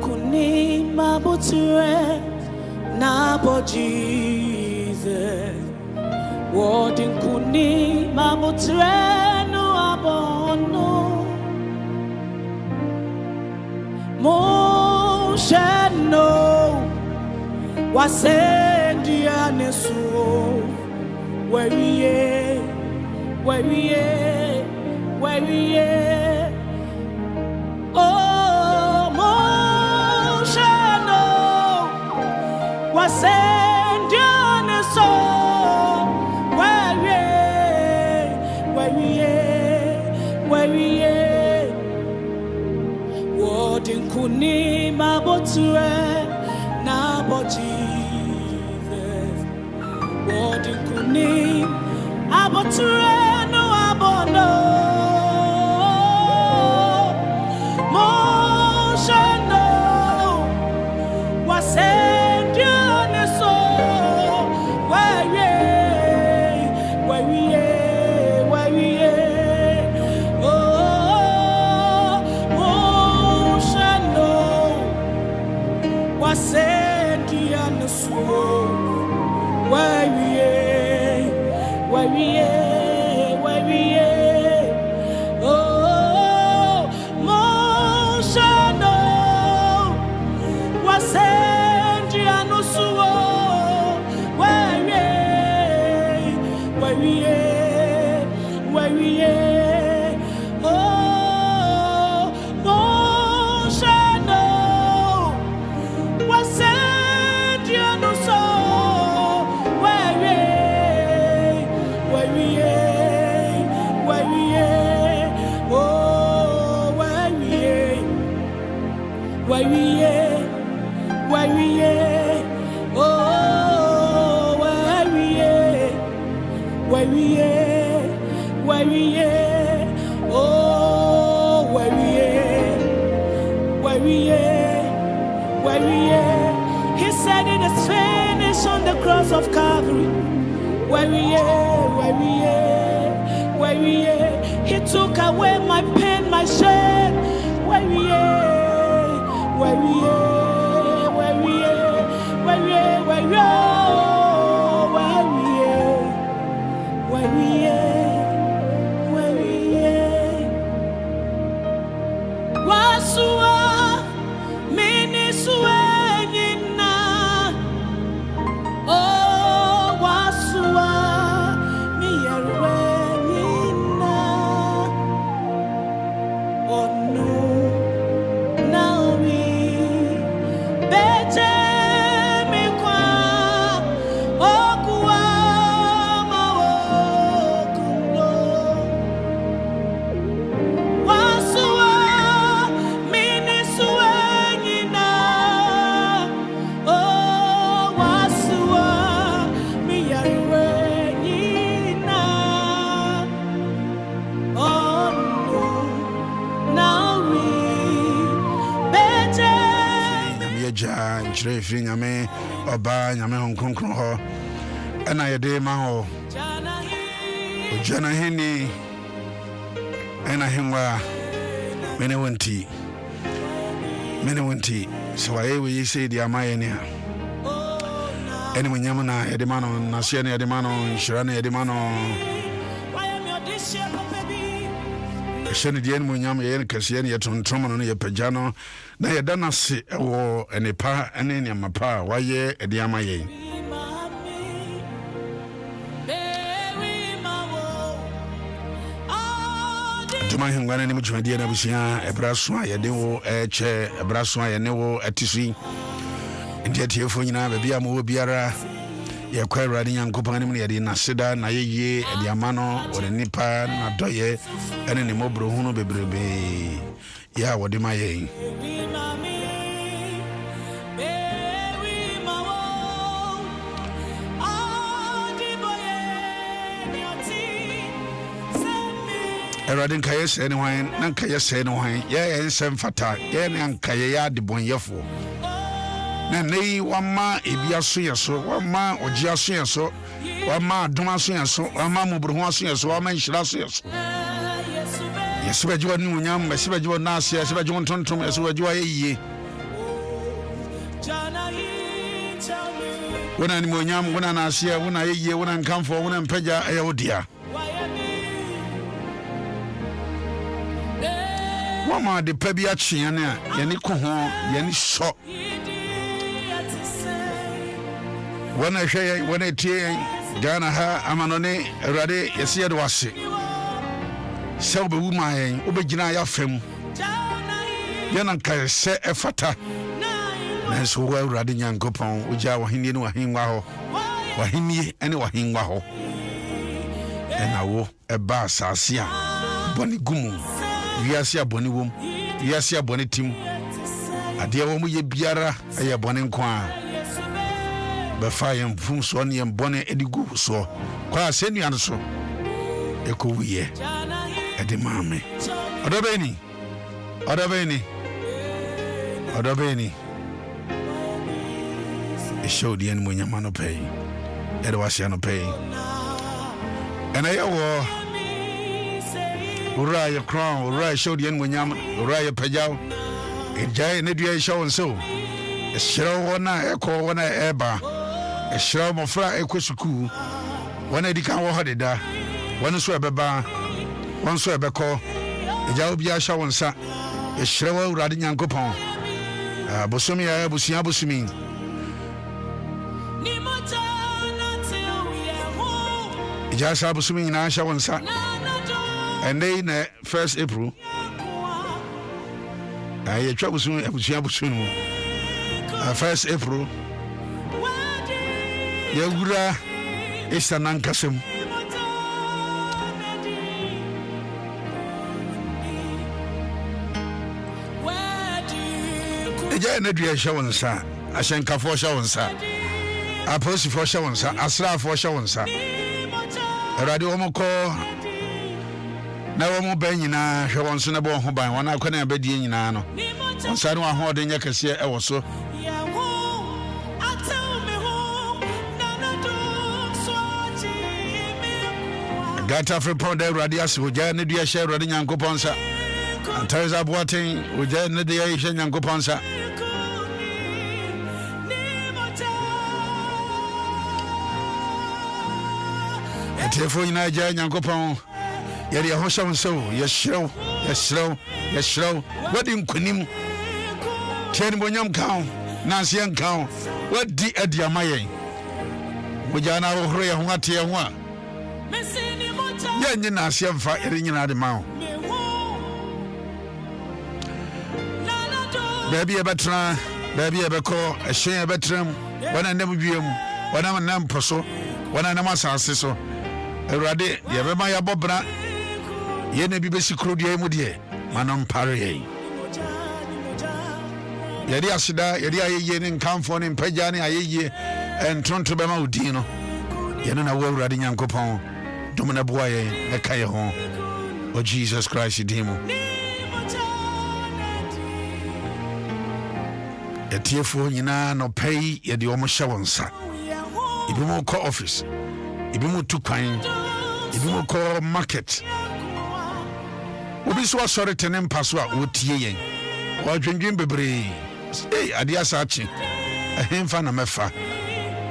kuni mabuture na bo Jesus. Wodin kuni mabuture no abono. Mo shano wasendi anesu. Where we oh moshano wasend on the soul where we wording kuni maboture na bo Jesus wording kuni aboture no abono moshano wasend on the soul where we oh moshano wasend on the soul where we oh moshano wasend on the soul where we oh moshano wasend on the soul where we He said it is finished on the cross of Calvary. Where we He took away my pain, my shame. Where we Free Yame, Oba, Yame Hong Kong Ho, and I day Maho, Jana Henny, and Ahengua, many winty. So I will say the Amayania. Anyway, Yamana, Edemano, Nasiani Edemano, Shirani Edemano. Shani Dian Munyam Yen Cassian yet on Troman on Pajano, Naya Dana si or any pa and any mapa, why ye a diamaye. To my him when any much my dear Nabusia, a brasswa, a dewo, a chair, a brasswa, a newo, a tissue. And yet here for you now, a biamo biara. Ye quite riding young company at the Nasida, Naye, and Yamano, or the Nipa, Nadoye, and any mobile Huno Bebrebe. Ya, what am I? Eradin Kayas anyway, Nankayas anyway, yeah, and some fata, yeah, Nankaya de Bonyafo. Nay, one ma, Ibia so, one ma, or Gia so, one ma, Doma so, one ma, Bruhua so, one man Shilas. Yes, but you are new, young, but you are Nasia, but you want to as well, you are ye. When I'm Monyam, when I see, when I hear, when I come for, when I'm Peja, Eodia. Wama de Pebiachi, Yaniko, Yanni shot. When I say, when I tear, Ghana ha, Amanone, Rade, Yasia was it. Selby Woman, Ubegina Yafem. Yanaka se efata. Nanso wa urade Nyankopon uja wahini no wahinwa ho. Wahini ene wahinwa ho. Enawo eba asase a boni gumu. Wiase aboni wom. Wiase aboni tim. Ade wo mu ye biara aye boni nko a. Befa yem fum so ne yem boni edigu so. Kwa asenu an so. Eko wiye. Ede mame. Odobeni. It showed the end when your man pay. It was your pay. And I Uriah crown, Uriah showed the end when Uriah Pajao. A giant Nidia show and so. A show one echo one eba. A show of fry a quisuku. One I can't walk it da. One swear bar. One swear call. A jawbia show and sa. A show riding young coupon. Bosumia Busumi. Just Busumi in Asha one sa. And then 1st April. I trouble soon. 1st April. Yagura is an ankasum. Nedria shawon sa ashenka for shawon sa aposi for shawon sa asra for shawon sa radio omoko na wo mo ban nyina hwewon so na bo ho ban wona akwana abadie nyina no onsa no ho de nya kase e wo so gata for pound radio aso ja nedria share radio Nyankopon sa antaza boaten oja nedria share Nyankopon sa Therefore, in Nigeria, Yankopon, Yari Hosha so, yes, slow. What in Kunim? Ten Bonyam count, Nancy and count. What the Adiamaye? Mujana Ohre, Huatia one. Yan Nancy and firing in Adom. Baby a veteran, baby a beco, a shame a veteran, when I never view him, when I'm a nam poso, when I'm a massacre. Erade ye be ma ya bobra ye na bi be sikro die mu de manom pare ye de asida ye de ayeye ne nkamfo ne mpagya ne ayeye entronto be ma odi no ye no na wo Erade Nyankopon dum na boa ye e ka ye ho o Jesus Christ dimo ye tiefo nyina no pay ye de o mo hye wonsa ibi mo ko office ibi mo tukwan ibi mo ko market obi so asore tenem paso a wotie yen o dwendwen bebre ade asachi ehemfa na mefa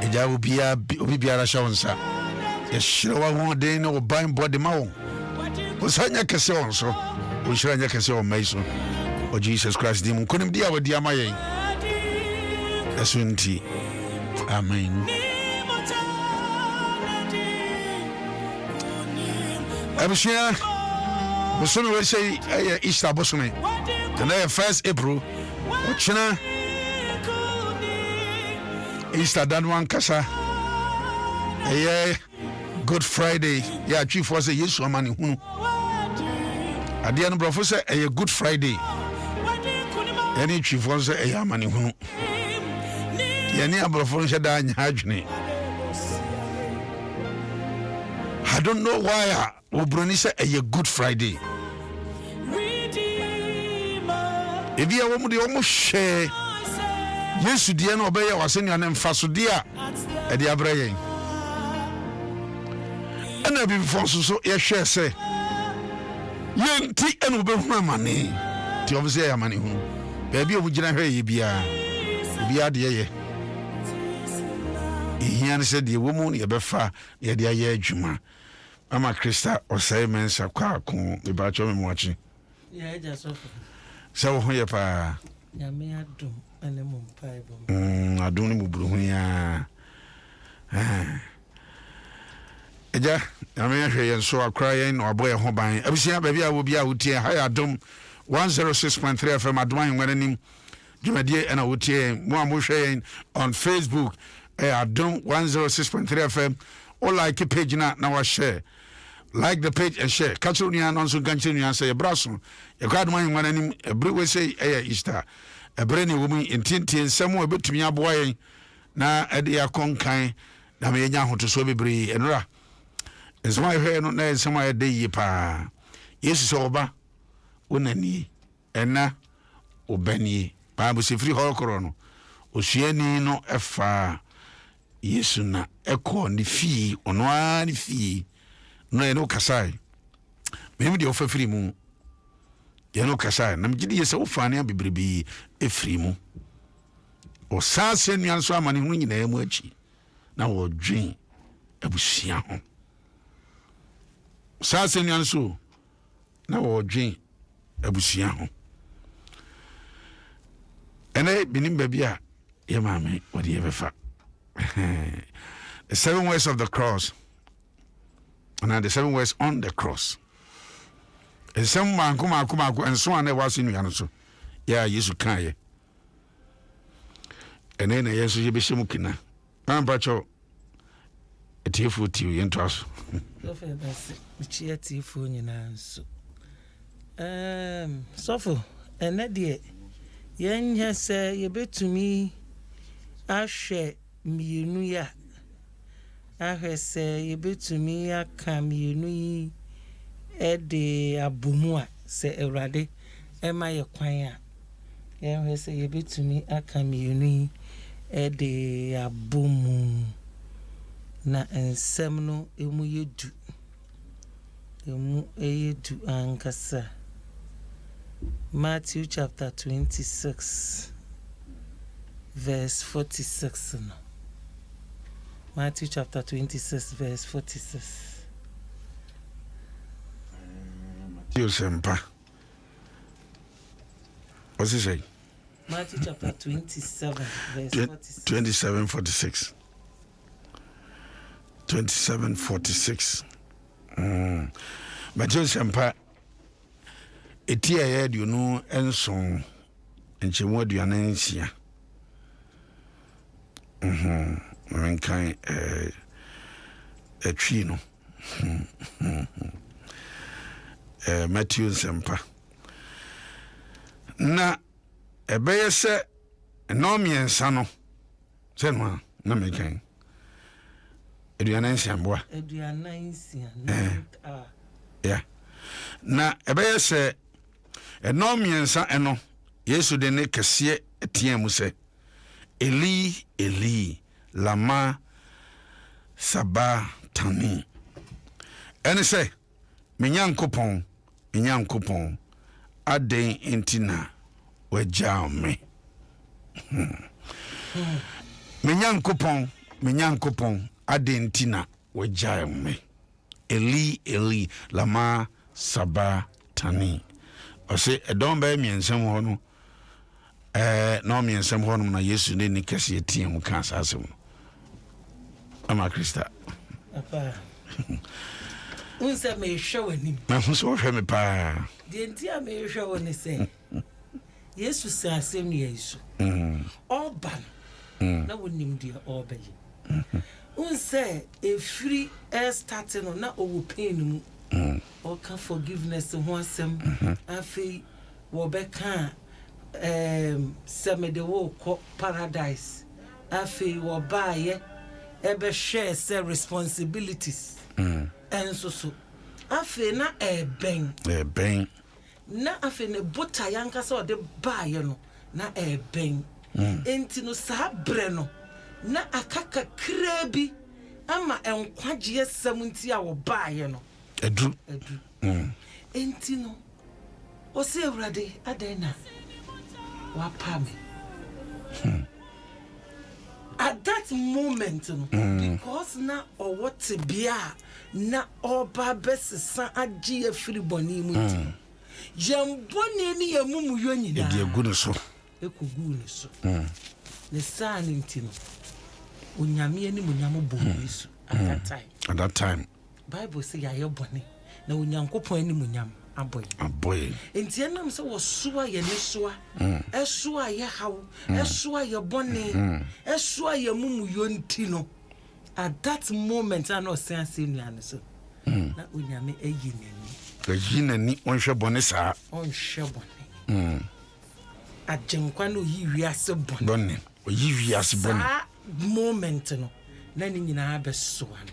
eja obi biara shawonsa ye hyerewa ho den no ban body ma wo osanya kese won so o hyereanya kese won mai so o Jesus Christ dim konim dia wadi amayen esunti amen. Abishia, Bosumi will say Easter Bosumi. And then 1st April, China Easter done one kasa. Good Friday. Yeah, Chief was a yes woman. At the end of Professor, a Good Friday. Any chief was a yamani. Any of Professor Dan Hajni. I don't know why Obroni say a Good Friday. If you want to almost share, yes, you didn't obey your senior name Fasudia at the Abraham. And I be forced so a share say, young tea and obey my money. To observe money, baby, would you not hear you be? obi ade ye ihian se de wo mu ye befa ye de aye adwuma Mama Krista osai mensa kwa ko me ba cho me moachi ya ja so so ho ye pa ya me adom ane mo pai bom adom ni muburu ho ya eja ya me hwe ye so akra ye no aboye ho ban abusia ba bia wo bia wotie ha Adom 106.3 FM Adom Ahengua nim dwumadie ana wotie mo amohwe on Facebook Adom 106.3 FM or like a page na wa share like the page and share catch on yan so ganche nu say braso e Adom Ahengua nim every we say Easter e brene wo mu intintin nsemo ebetumi aboa yen na e de akonkan na me nya hoto so bebre enura nsema hwe no na nsema e de yi pa Yesu so oba onani ena obani Bible say free hall koro osuani no efa Yesu na eko ni fi ono ani fi no e no kasai me de ofa free mu ye no kasai na mgidi ye se ofa ne abibrebi e free mu o sase nuan so amane hu nyina mu achi na wo dwen abusia ho sase nuan so na wo dwen abusia ho ene binim babia ye mame wodi ye befa the 7 ways of the cross and the 7 ways on the cross is some man kuma and so on was in so yeah Yesu kan ye ene na Yesu ye behye mukina ambacho etifu tiu ye ntoaso so fe basi chi etifu nyina nso sofo ene de yenya se ye betumi ahwe mienu ya ahwese ye betumi aka mienu yi ede abumua se Ewrade ema ye kwan a ye ahwese ye betumi aka mienu yi ede abumu na ensem no emu yedu ankasa Matthew chapter 26 verse 46 no. Matthew chapter 26 verse 46 Matthew sempa what's he say Matthew chapter 27 verse 46 27:46 27:46 Matthew sempa etia ya du no enson enchemu aduane nsia menkan etwi no Matthew sempa na ebeye se no miensa no se no na menkan aduane nsia mboa yeah na ebeye se eno miensa eno Yesu de ne kese etiam se Eli Eli lama sabatani ene se menyankopon aden entina wajame menyankopon aden entina wajame Eli Eli lama sabatani ose edon ba miensem ho no no miensem ho no na Yesu ne ni kase etiem kan asasem Mama Krista apa unse me hwe wani na so hwe me pa de ntia me hwe woni se Yesu se asem ni Yesu oban na wonim dia obayi unse efiri starting no na owo pain mu or can forgiveness ho asem afi wo beka semede wo ko paradise afi wo baaye ebe share say responsibilities enso so afi na eben na afi ne bota yanka so de baaye no na eben enti no sa bre no na akaka krebi ama enkwaje asem nti a wo baaye no edu enti no o se Ewrade adena wa pa me at that moment because na or what bia na oba besesa agi afiri boni mu ti jamboni ni yamumu yo nyina e egu no so ekugu no so ne sa ni ntino onyame ni munyamo bo Yesu at that time Bible say ya yeboni na onyankopon ni munyam aboy enti enam se wo soa ye ne soa esoa ye haw esoa ye boni esoa ye mumu yo ntino at that moment I no sense nuane so na onyame ayi nani onhwe boni saa onhwe boni ajenkwa no yi wiase boni oyi wiase boni moment no na ni nyina be soa no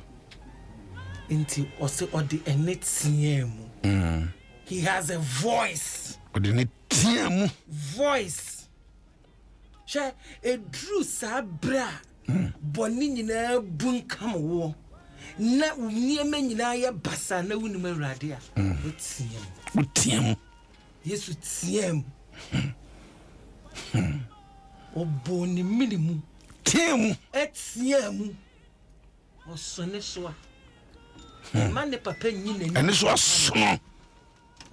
enti ose odi enetiemu he has a voice odi netiemu voice she a true sabra boni nyina bunkam wo na uniema nyina ye basa na wuni mawrade a otiem Yesu tiem oboni minimu tiem etiem osone soa mane papa nyina ene so asono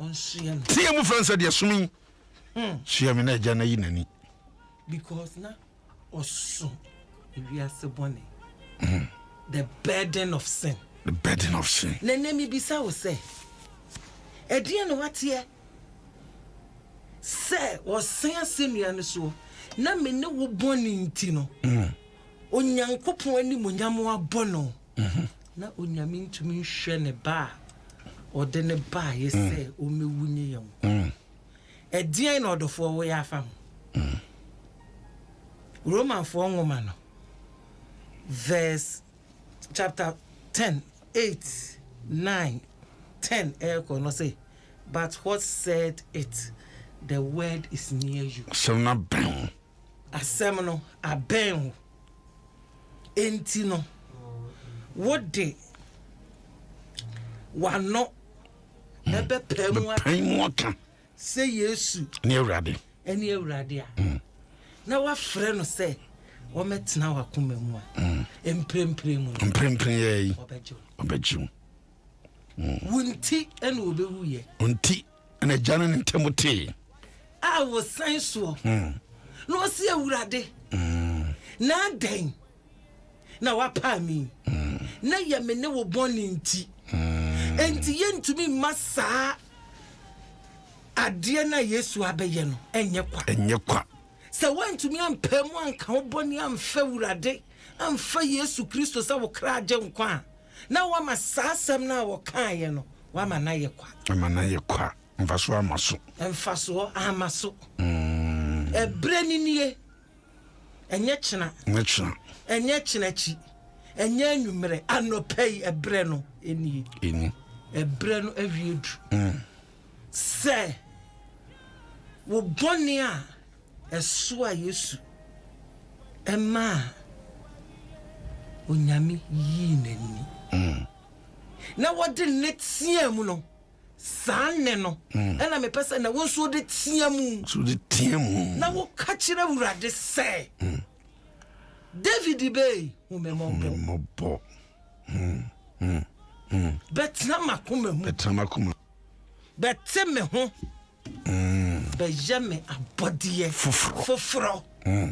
onsuya tiem fransa de asumi suya me na agya na yi nani because na oso wiase boni the burden of sin na nemi bisa wo say edie no watie say wo sen asemia ne so na me ne wo boni nti no onyankopon ani monyamo abono na onyame ntumi hwe ne ba ode ne ba ye say o mewunye yam edie na odofo wo ya afam Roman 4 ngoma no verse chapter 10 8 9 10 echo no say but what said it the word is near you semna ben asemno aben enti no what day wano ebe pemu aka say Yesu ne awrade eni awrade a na wa frɛ no sɛ wo metena wa koma mu a emprempre mu ye obejiw wunti ene obewu ye unti ene jana ne ntemote a wo san so no se awurade na den na wa pa mi na ye me ne wo boni nti enti ye ntumi masa ade na Yesu abeye no enye kwa se wantumi ampemu anka woboni amfa wurade amfa Yesu Kristo sa wo kra agye nkwa na wa masasam na wo kan ye no wa manaye kwa mfaso amaso ebre ninie enye chena enye chenachi enye anwumre anopei ebre no eni ebre no awiedu se wo boni a esoa Yesu ema onyame yi nani na wode ne tiamu no sanne no ena me pesa na wo so de tiamu na wo ka kire wurade se David Bey umemombo betna makoma betme ho bejame abodie foforo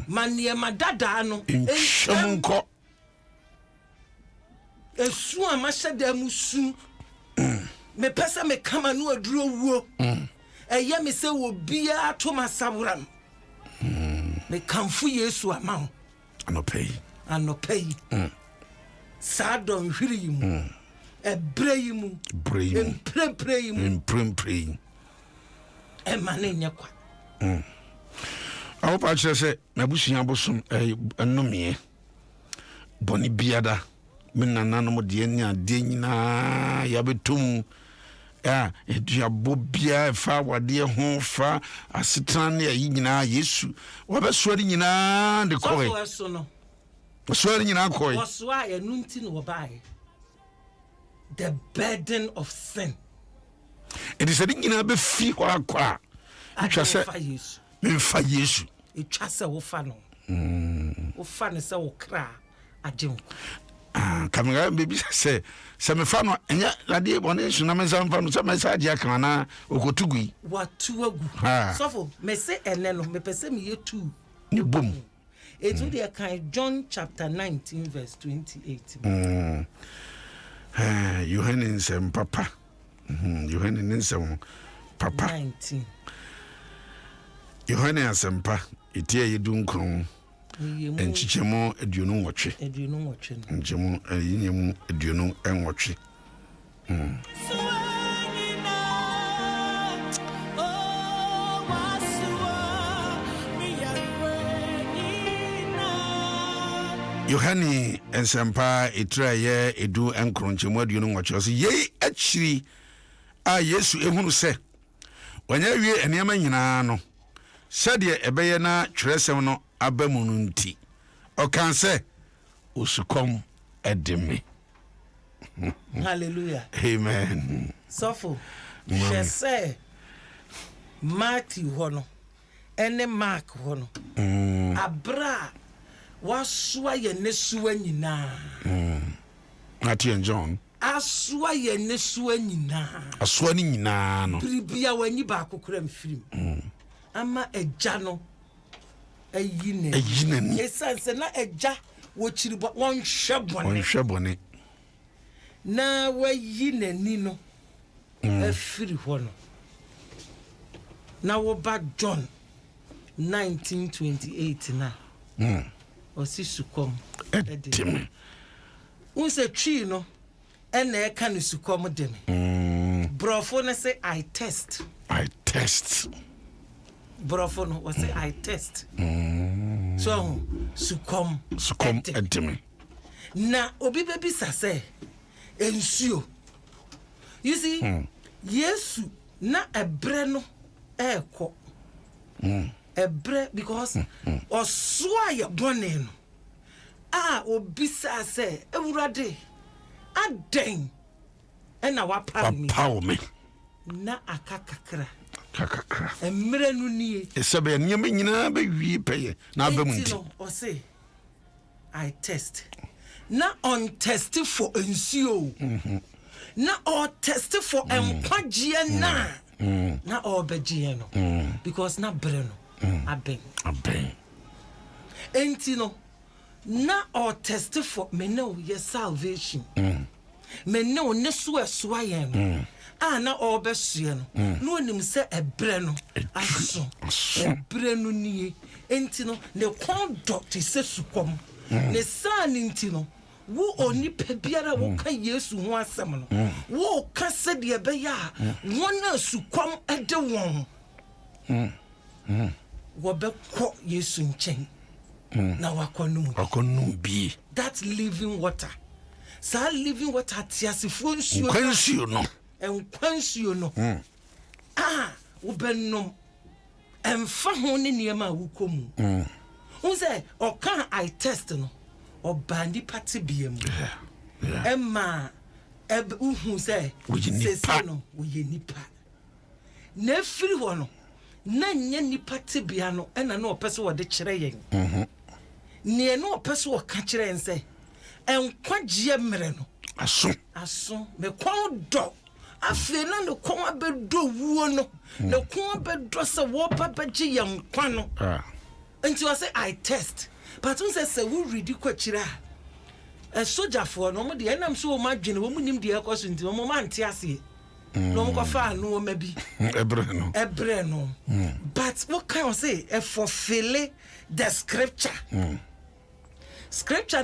manie madada no enhemko esu amashada musu me pesa me kama no aduro wuo eye me se wo bia to masawram me kamfu Yesu amawo anopei sadon hwiri yimu ebre yimu emprempre yimu emane nyakwa awo pa kire se nabusuya bosom enomie boni biada menananom de anya de nyina ya betum eduabo bia fa wade ho fa asetan ne yi nyina Yesu wabesori nyina de koe osori nyina koe oswa ya nunti no bae the burden of sin it is a nyina be fi ho akwa atwa se memfa Yesu etwa se wo fa no wo fa ne se wo kra agye kamera baby say me fa no enya lade bone suna me sam fa no se me sa agye aka na okotugui watu agu sofo me se ene no me pese me yetu ni bom etu de kan John chapter 19 verse 28 Yohane nsem papa Yohane nsem papa 19 Yohane asempa itie yedunkron enchichemo aduonu nwotwe enchemo yinyemu aduonu enwotwe Yohane ensempa itraye edu enkronchemu aduonu nwotwe so ye achiri a Yesu ehunu se wanya wie enema nyina no sɛdeɛ ɛbɛyɛ na twerɛsɛm no aba mu no nti ɔkan sɛ osukom ɛdeme. Hallelujah. Amen. Sofo hwɛ sɛ Matthew hɔ no ɛne Mark hɔ no abra wasoa yɛ ne soa nyinaa Matthew and John asoa yɛ ne soa nyinaa asoa ni nyinaa no biribia wani ba akokora mfirim ama eja no ayine esanse na eja wo chiribo won hwebone na wayine ni no afiri ho no na wo ba John 19:28 na osi sukom edem unse twi no ena e ka ne sukom dem brofo na say I test Brofo no was say I test. So succumb edeme. Na obi bebi say ensuo. You see, Yesu na ebre no eko. Ebre because osua ye bone no. Obi say ewurade aden ena wapa me. Na akakakra. Kakakra emre no nie esebe nyame nyina ba wie peye na aba mu nti o say I test na on test for ensuo na or test for enkwagie na or begie no because na bre no aben enti no na or test for me no your salvation me no ne so ye no na obesue no no nim se ebre no aso ebre no nie enti no ne kondo ti se sukom ne san enti no wo onipa biara wo ka Yesu ho asem no wo ka se de be ya wona sukom ede won wo be ko Yesu nchen na wakonum bi that living water sa living water tiasifo nsuo no enkwansuo no wo bennom emfa ho ne niema wukomu unse oka I test no obandi pati biam emma uhu se sese no wo ye nipa na firi ho no na nya nipa tibia no ena na opese wo de kire yen ne na opese wo ka kire en se enkwagye mere no aso me kwon do afi na ne kwon abedo wuo no ne kwon abedo se wo papa gye yen kwa no nti wo say I test but un say we read kwakira a soldier for no mo de enam so mo adwene wo munim de ekoso nti mo ma nte ase no mo kofa no ma bi ebre no but what can I say fulfill the scripture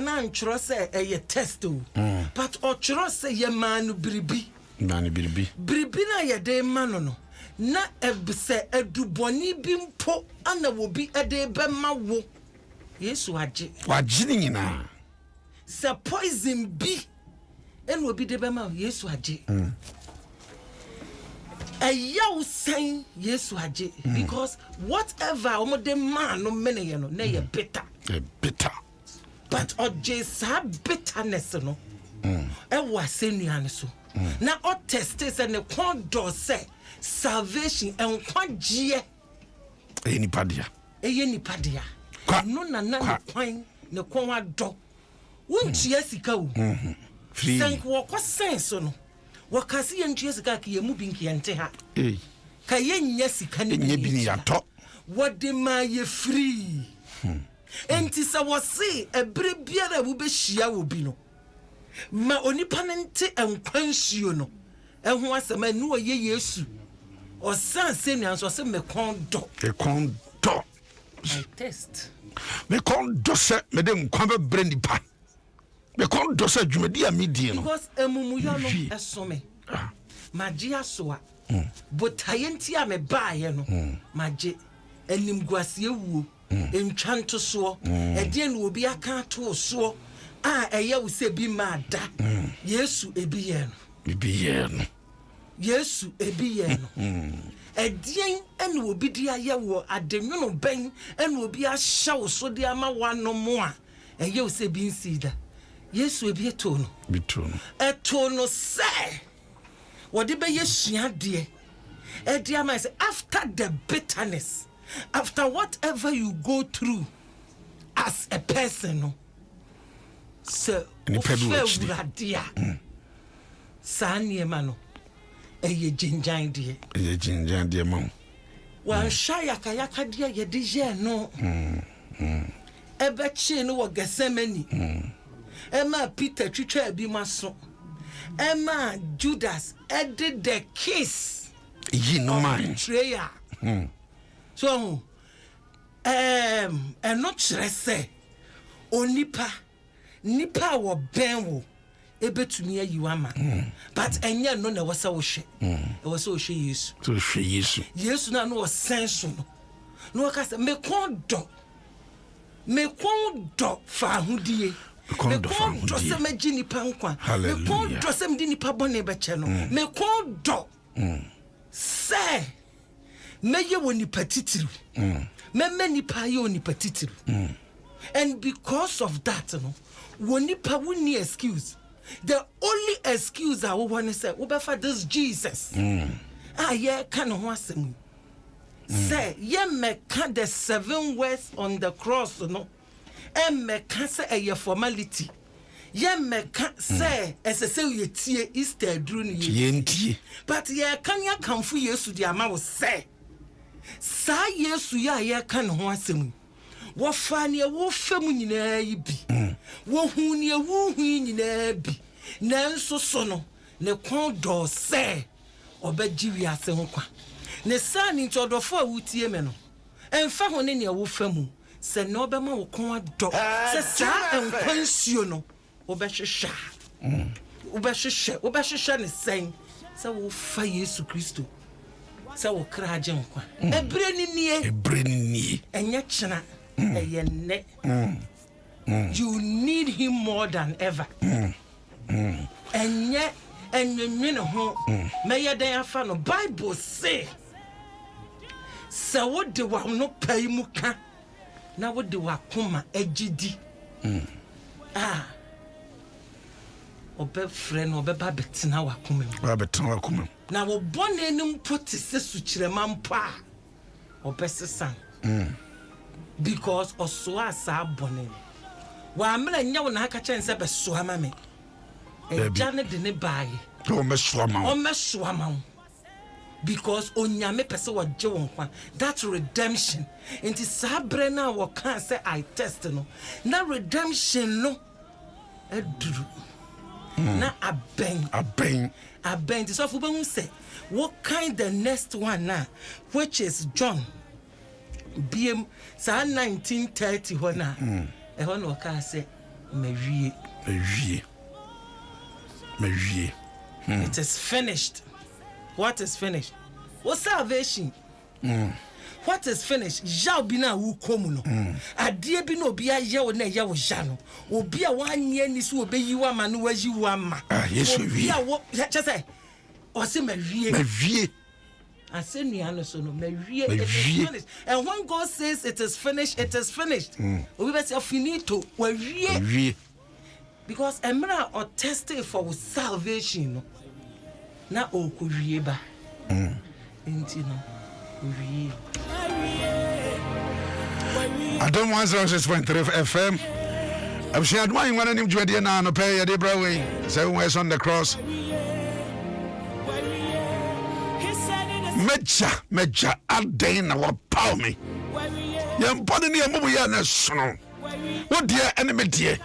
na nchro say e test but o chro say ye manu biribi na ye de manu no na ebse eduboni bi mpo ana wo bi ede be ma wo Yesu waji nyina se poison bi en wo bi de be ma Yesu waji ayaw sen Yesu waji because whatever omode man no mene ye no na ye bitter but oje sa bitterness no e wa senuane so na o test se ne kondo se salvation en kwagye eni padia no na kwan ne kon ado wontua sika wo free sank wo sense no wakase yentua sika ka yemu bi nkiyente ha ka yenya sika ne nye bi ni yato wode ma ye free enti sa wo se ebre biara wo be hia wo bi no ma onipa nte enkwansuo no eho asema nu oye Yesu o san se nuan so se me kondo I test me kondo se me de nkwa be bre nipa me kondo se dwumadi a medie no because emumuyo no esome maji asoa botayenti a me baaye no maji enimguase ewuo entwanto so ede na obi aka to so eye wo se bi ma da Yesu ebiye no Yesu ebiye no edien ene obi dia ye wo adenwono ben ene obi a hyawo so de ama wano mo a eye wo se bi nsida Yesu ebiye to no eto no se wode be yesua de ede ama say after the bitterness, after whatever you go through as a person no so ufewuradia sanye mano eye jinjan de ma wan shaya kayaka de ye de je no ebe chi no wo Gethsemane ema Peter twitwa bi maso ema Judas did the kiss no mind betrayal so not say onipa nipa wo benwo ebetumi ayiwama but enya no na wasa wo hwe e wasa wo hwe Yesu na no sense no wakasa me kondo fa hudie me kondo se magi nipa nkwa me kondo se mdi nipa bone beche no me kondo se meye woni patitiru me nipa ye woni patitiru and because of that no woni pa woni excuse. The only excuse I want to say, "Ubefa this Jesus." Yeah, can ho asem. Say, ye me can the 7 words on the cross, no. Me can say a formality. Ye me can say as I say ye tie Easter dru ni. But ye can ya come for Yesu di ama wo say. Sa Yesu ya kan ho asem. Wo fa ne wo fam nyina yi bi wo hu ne wo hu nyina bi nanso so no ne kon do se obaji wi ase ho kwa ne sa ni ntodofo a wutie me no emfa ho ne ne wo fam se ne obema wo kon ado se sa enkwansuo no obehwehwa obehwehwa ne sen se wo fa Yesu Kristo se wo kra agye nkwa ebre ni nie enye chena. You need him more than ever. And yet, and you know, may I afa no Bible say. So what do I no pay muka? Now what do I come ejidi? Obe friend obe babetina wa kume. Now wo born enum put se suchire mampa. Obe sesan. Because oswa sa bonin wa amra nya wo na aka chense be soa ma me e jane de ne baaye o me soa ma because onyame pese wo je won kwa that redemption enti sabre na wo kan say I test no na redemption no eduru na aben so fu be hu say what kind the next one now which is John BM sa 1930 hona e hona o ka se mawie it is finished. What is finished? What salvation? What is finished? Ja bi na wo komu no ade bi na obi aye wo na ye wo ja no obi a wanye ni so obeyi wa ma no wayi wa ma yesu wi a wo che say o se mawie I say no so no it is finished. And when God says it is finished, it is finished. We be say finito we because emra or testing for salvation no na o ko wie ba enti no wie Adom 106.3 FM I'm sure Adom Ahengua na nim dwade na no pay ye bra we say we on the cross meja aden na wa power me ye mpone ne amubu ya na sono wo de enemy de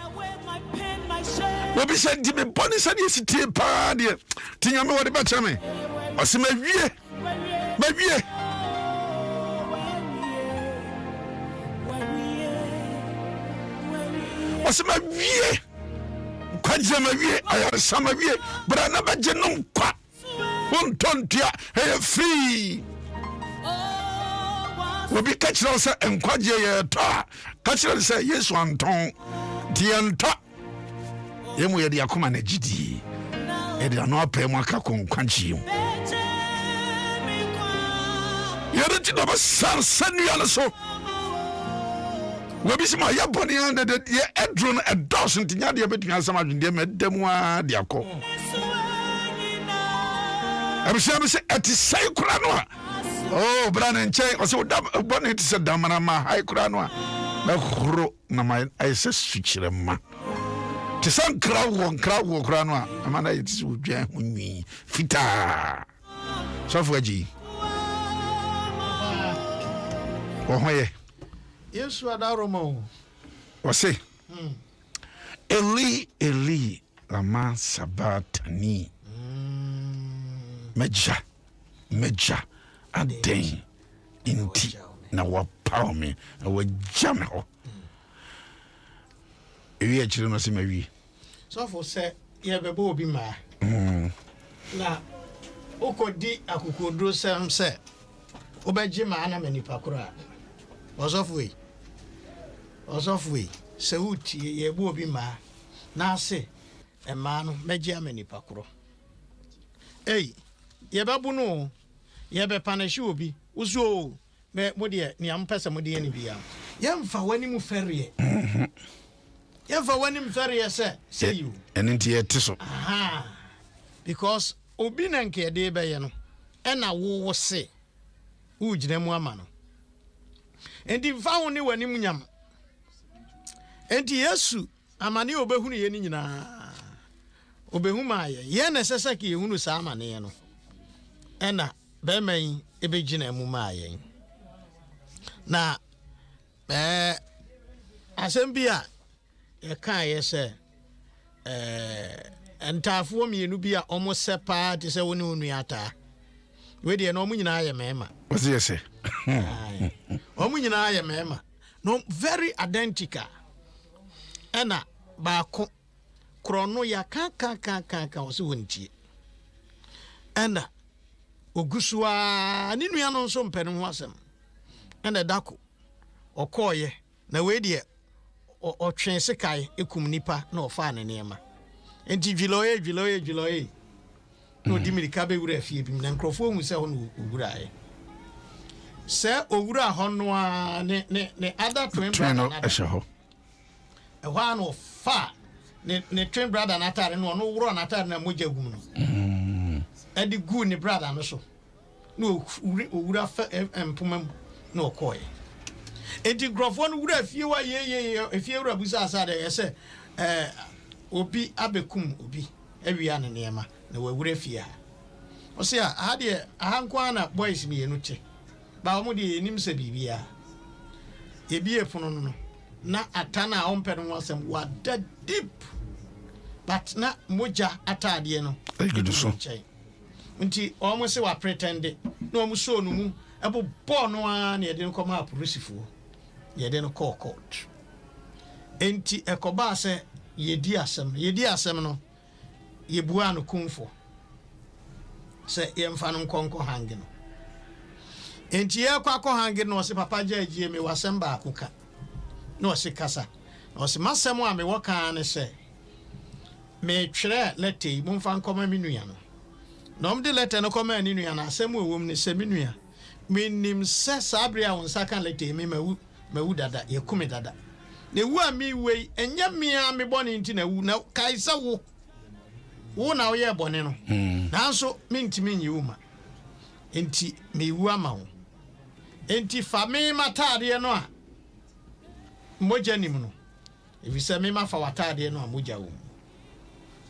wo bi se di me boni se de sitie pa de tinya me wo de ba kire me o se ma wie o se ma wie kwaje ma wie ayar sama wie bra na ba je no kwa won tontia hey free wobi kachira se enkwaje ye to kachira se Yesu anton diento yemu ye de akoma na gidi e de no apɛ mu aka konkwanchi mu ye de ti do ba sansani ala so wobi sima ya boni ande de ye edron edos ntinya de betu ansama dwende medemu a de akɔ abisham se etisai kura no oh brana nche o se boni ti se damana ma hai kura no ba khoro na mai ai se suchire ma ti san krawo kura no amana yi ti udwan hunwi fita so fuaji hoye Yesu adaromo o se Eli lama sabatani meja aden inti na wapaw me na wajame ho ewi akire no se mawi so for say ye bebo obi ma na okodi akokodro sem se obeje ma na manipa kora osofwe se uti ye bo obi ma na se e ma no meje amanipa koro ye babu no ye be panish obi uzo me modie ni ampesa modie ni bia ye mfa wani mu ferie ye mfa wani mu ferie say you enti ye tiso because obi na nke de be ye no e na wo se ugire mu ama no enti mfa wo ni wani mu nyam enti Yesu amane obehunu ye ni nyina obehu ma ye na sese ke ye hunu sa amane ye no ena be man ebegina mu ma ye na asembia ye kan ye se entafo mienu bia omo sepa te se woni onu ata we de no mu nyina ye mema what you say omu nyina ye mema no very identical ena ba ko krono ya kan o se wontie ena ogusua ni nua no nso mpenu ho asem ena dako okoye na we de o twen sekai ekum nipa na ofa ne nema enti dwiloye no dimirika be wura afie bim na nkrofo hu se ho no ogura aye se owura ho no a ne other twin brother na ehho e wa no fa ne twin brother na tare no wuro na tare na moja gum no edi gu ni brother no so no owura fa empoma no okoye enti grofo no wura afie wa ye afie wura busa asa de ye obi abekum obi awia ne nema na wawura afie ha o se a de ahankwa na boys mi enu che ba omo de enim se bibia ye bi epono no na atana a ompe no wasem wa da deep but na moja atade no so nti omo se wa pretend na omo so no mu ebo bo no a na ye de nkoma apolisifo ye de no court enti ekoba se ye di asem no ye bua no kumfo se ye mfa no nkonko hangi no enti ye kwa hangi no se papa jaji me wasem ba akuka no se kasa no se masem a me woka ne se me twere lete mu mfa nkoma minua no no mde lete no koma ni nua na asem ewom ne se minua minim se sabria won saka lete me mawu dada ye kumi dada ne wu a mi wei enya mia me boni nti na wu na kaisa wo na wo ye boni no nanso me ntimi nyi uma enti me wu ama wo enti fa me matade no a moja nim no if you say me ma fa watade no amuja wo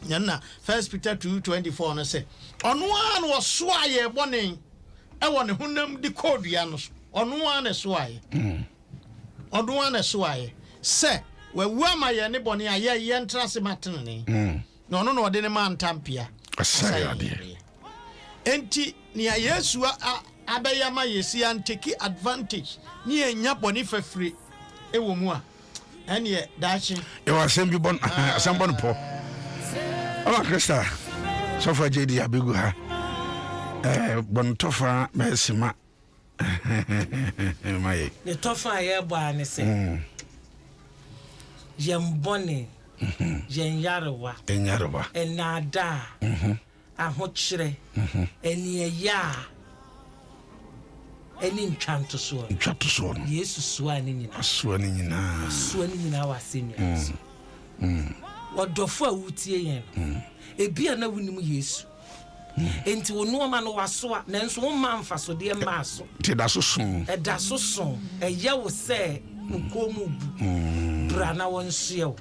nyanna 1 Peter 2:24 no say ono an wo so aye bone e wo ne honam di kodua no so ono an so aye ono an so aye se we ma ye ne bone aye ye ntrase matene no no no de ne man tampia asaya de enti ni Yesu abeyama yesi an take advantage ni enya bone fafiri e wo mu a ene dachi e wa sembi bon asambon po ala Krista so fa jedi abegu ha bon tofa mesima maye the tofa ye bo an se yembone yenyarewa enada ahokyere eniya eni ntwanto so Yesu soa ni nyina wasenya odofo awutie yen ebia na wunimu Yesu enti wonu ma no waso a nanso wo ma mfa so de ma so ti da so son eye wo se nkomu bu bra na wonhye wo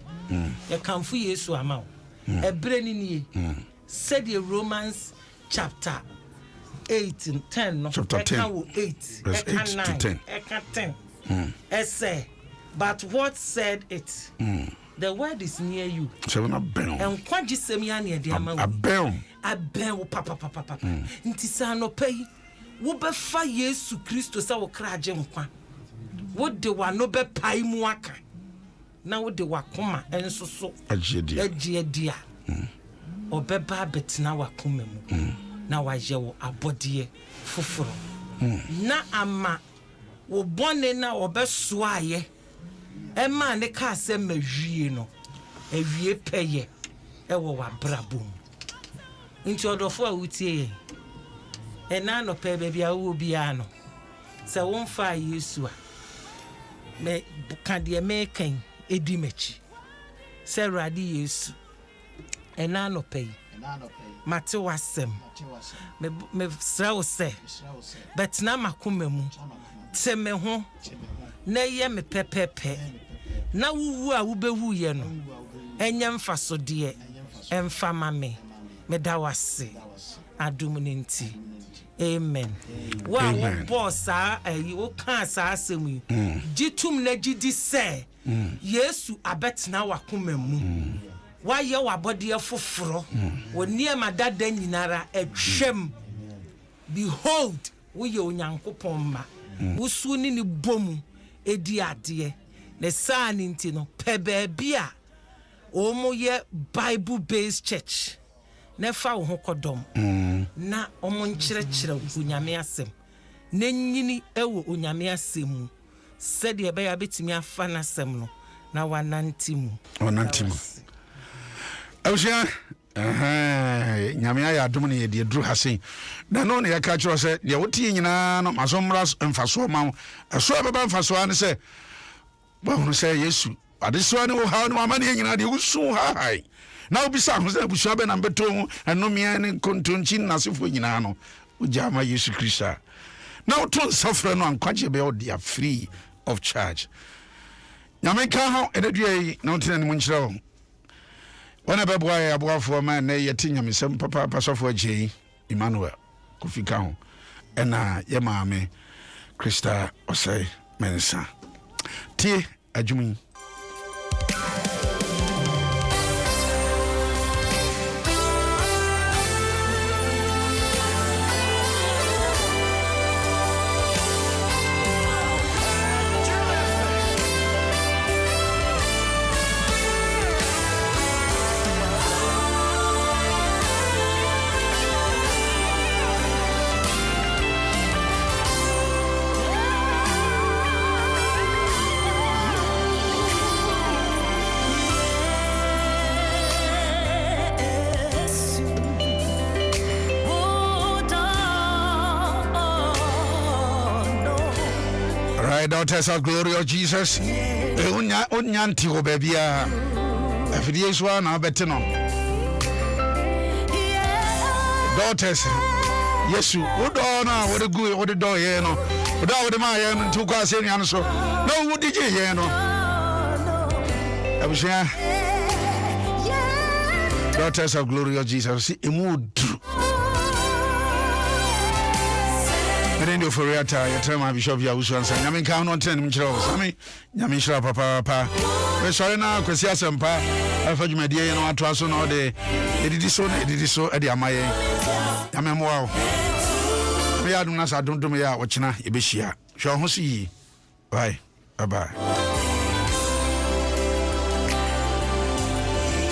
e kanfo Yesu ama wo ebre ni nie said the Romans chapter 8 and 10 no chapter 10 8 verse 8 to 10 say but what said it the word is near you so na ben and kwaji semia na de ama wo papa nti sa no pay wo be fa Yesu Kristo sa wo kraje nkwa wo de wa no be pai mu aka na wo de wa koma enso so agiedia obeba betina wa koma mu na wa je wo abode foforo na ama wo bone na obeso aye ema ne ka se mawie no awie peye e wo wa brabom nti odofo awutie ena no pe bia wo bia no se won fa Yesu a me bukade me kan edi machi se radi Yesu ena no pe mate wasem me srawo se bet na makoma mu te me ho na ye me pepepe na wuwu a wubewu ye no enya mfaso de emfa mame me da wase adom nti amen wa wo boss wo kan sa asemu gitum na gidi se Yesu abetena wakoma mu wa ye wabode foforo woni e madada nyinara atwam behold wo ye onyankopon ma wo su ni bomu edi ade ne sani nti no pebe bia o mo ye Bible based church ne fa wo kodom na o mo nkyerɛkyerɛ onyame asem na nyini ewo onyame asem sɛ de be ya betimi afa na asem no na wanantimu awusia nyame ya adom ne de duru hase na no ne ya ka kyerɛ sɛ de wotie nyina no masomra mfaso ma so beba mfaso an sɛ ba hu sɛ Yesu adeso ne wo ha ne amane nyina de wusu ha hai na obisa ho sɛ busua be na beto hu anomia ne kontonchi nasefo nyina no ujama Yesu Kristo na woton safra no ankwaje be odi free of charge nyame ka ho edadua na wotina ne mu nkyerɛ wo wana beboa ya aboafo ma na yeti nyamesem papa pasofo agye Emmanuel kofika ho ena ye maame Krista osai mensa tie adwumi daughters of glory of Jesus unyanti ho babia afidie so na bete no daughters Yesu wodo na wode gu wode do ye no wodo wode ma ye no nti kwa se nyan so na wudi je ye no abusia Daughters of Glory of Jesus see emudu Mende Ofori-Atta ya tema bishop ya usu ansa nyame nka no ntene mkyerɛ wo same nyame nhyira papa we sɔre na kwasi asɛmpa afa dwumadie no ato aso na ɔde edidi so ɛde amaye nyame mmoa wo me ya dum na sa dum ya wɔkyena ebehia hwɛ ho so yi bye